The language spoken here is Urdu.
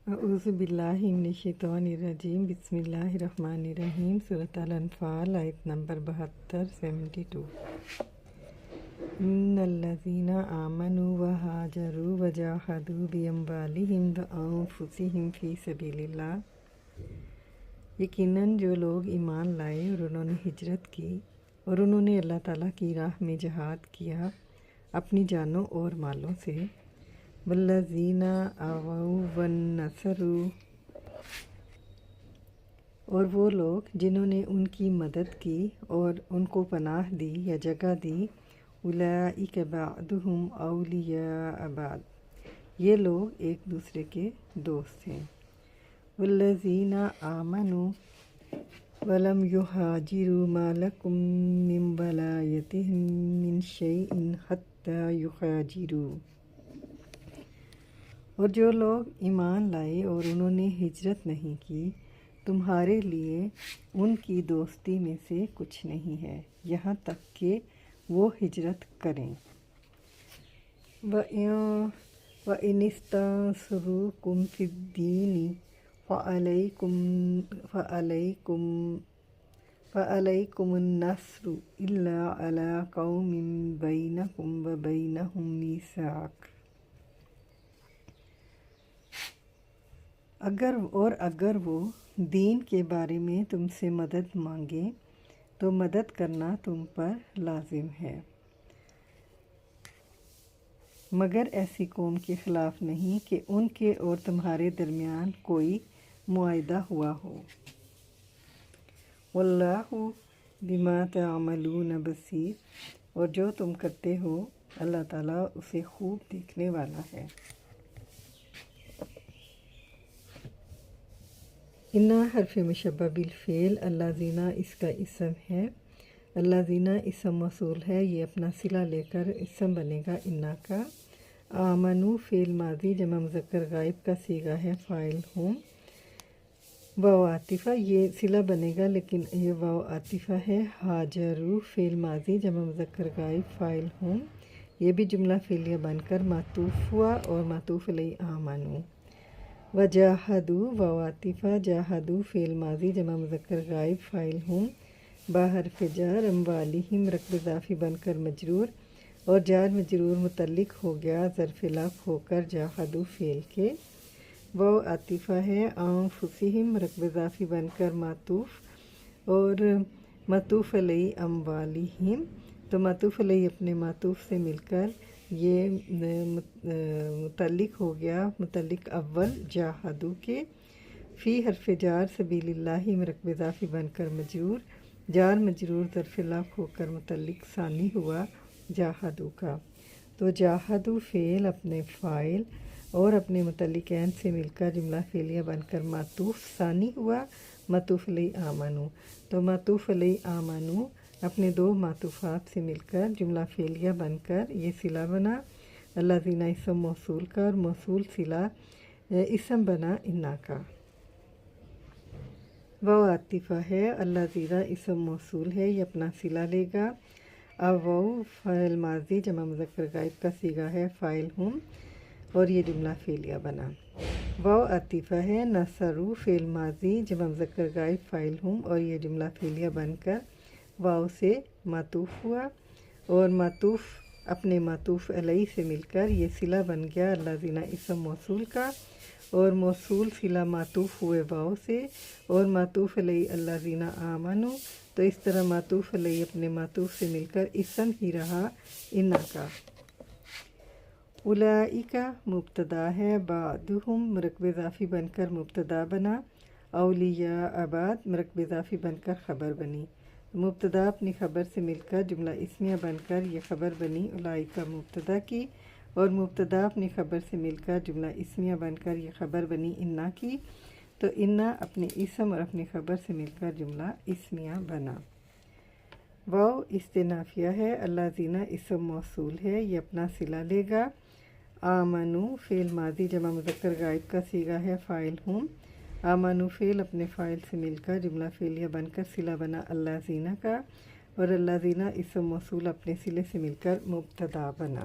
اعوذ باللہ من الشیطان الرجیم، بسم اللہ الرحمن الرحیم۔ سورۃ الانفال، آیت نمبر 72 72۔ ان الذین آمنوا وہاجروا وجاہدوا باموالہم وانفسہم فی سبیل اللہ، یقیناً جو لوگ ایمان لائے اور انہوں نے ہجرت کی اور انہوں نے اللہ تعالیٰ کی راہ میں جہاد کیا اپنی جانوں اور مالوں سے، والذین آووا ونصروا، اور وہ لوگ جنہوں نے ان کی مدد کی اور ان کو پناہ دی یا جگہ دی، اولئک بعضهم اولیاء بعض، یہ لوگ ایک دوسرے کے دوست ہیں۔ والذین آمنوا ولم یہاجروا ما لکم من ولایتہم من شیء حتی یہاجروا، اور جو لوگ ایمان لائے اور انہوں نے ہجرت نہیں کی، تمہارے لیے ان کی دوستی میں سے کچھ نہیں ہے یہاں تک کہ وہ ہجرت کریں۔ وَإِنِ اسْتَنصَرُوكُمْ فِي الدِّينِ فَعَلَيْكُمُ النَّصْرُ إِلَّا عَلَىٰ قَوْمٍ بَيْنَكُمْ وَبَيْنَهُم مِّيثَاقٌ، اگر وہ دین کے بارے میں تم سے مدد مانگیں تو مدد کرنا تم پر لازم ہے، مگر ایسی قوم کے خلاف نہیں کہ ان کے اور تمہارے درمیان کوئی معاہدہ ہوا ہو۔ واللہ بما تعملون بصیر، اور جو تم کرتے ہو اللہ تعالیٰ اسے خوب دیکھنے والا ہے۔ انا حرف مشبہ بالفعل، الذین اس کا اسم ہے، الذین اسم موصول ہے، یہ اپنا صلہ لے کر اسم بنے گا انا کا۔ آمنو فعل ماضی جمع مذکر غائب کا صیغہ ہے، فاعل ہوں۔ واو عاطفہ، یہ صلہ بنے گا لیکن یہ واو عاطفہ ہے۔ ہاجرو فعل ماضی جمع مذکر غائب، فاعل ہوں، یہ بھی جملہ فعلیہ بن کر معطوف ہوا اور معطوف علیہ آمنو۔ وجاہدوا واو عاطفہ، جاہدوا فعل ماضی جمع مذکر غائب، فاعل ہوں، با حرف جر اموالہم رقب اضافی بن کر مجرور، اور جار مجرور متعلق ہو گیا ظرف لف ہو کر جاہدوا فعل کے۔ واو عاطفہ ہے، انفسہم رقب اضافی بن کر معطوف اور معطوف علیہ اموالہم، تو معطوف علیہ اپنے معطوف سے مل کر یہ متعلق ہو گیا متعلق اول جاہدو کے۔ فی حرف جار سبیل اللہ رقب اضافی بن کر مجرور، جار مجرور ظرف لف ہو کر متعلق ثانی ہوا جاہدو کا، تو جاہدو فعل اپنے فاعل اور اپنے متعلقین سے مل کر جملہ فعلیہ بن کر معطوف ثانی ہوا معطوف علیہ آمنو، تو معطوف علیہ آمنو اپنے دو معطوفات سے مل کر جملہ فعلیہ بن کر یہ صلہ بنا الذین اسم موصول کا، اور موصول صلہ اسم بنا انا کا۔ واو عاطفہ ہے، الذین اسم موصول ہے، یہ اپنا صلہ لے گا۔ واو فعل ماضی جمع مذکر غائب کا صیغہ ہے، فاعل ہوں، اور یہ جملہ فعلیہ بنا۔ واو عاطفہ ہے، نصروا فعل ماضی جمع مذکر غائب، فاعل ہوں، اور یہ جملہ فعلیہ بن کر واو سے معطوف ہوا اور معطوف اپنے معطوف علیہ سے مل کر یہ صلہ بن گیا الذین اسم موصول کا، اور موصول صلہ معطوف ہوئے واو سے اور معطوف علیہ الذین آمنو، تو اس طرح معطوف علیہ اپنے معطوف سے مل کر اسم ہی رہا انا کا۔ اولئک مبتدا ہے، بعدہم مرکب اضافی بن کر مبتدا بنا، اولیاء بعد مرکب اضافی بن کر خبر بنی، مبتدا اپنی خبر سے مل کر جملہ اسمیہ بن کر یہ خبر بنی اولئک مبتدا کی، اور مبتدا اپنی خبر سے مل کر جملہ اسمیہ بن کر یہ خبر بنی انا کی، تو انا اپنے اسم اور اپنی خبر سے مل کر جملہ اسمیہ بنا۔ واو استنافیہ ہے، الذین اسم موصول ہے، یہ اپنا صلہ لے گا۔ آمنو فعل ماضی جمع مذکر غائب کا صیغہ ہے، فاعل ہوں، آمنو فعل اپنے فاعل سے مل کر جملہ فعلیہ بن کر صلہ بنا الذین کا، اور الذین اسم موصول اپنے صلے سے مل کر مبتدا بنا۔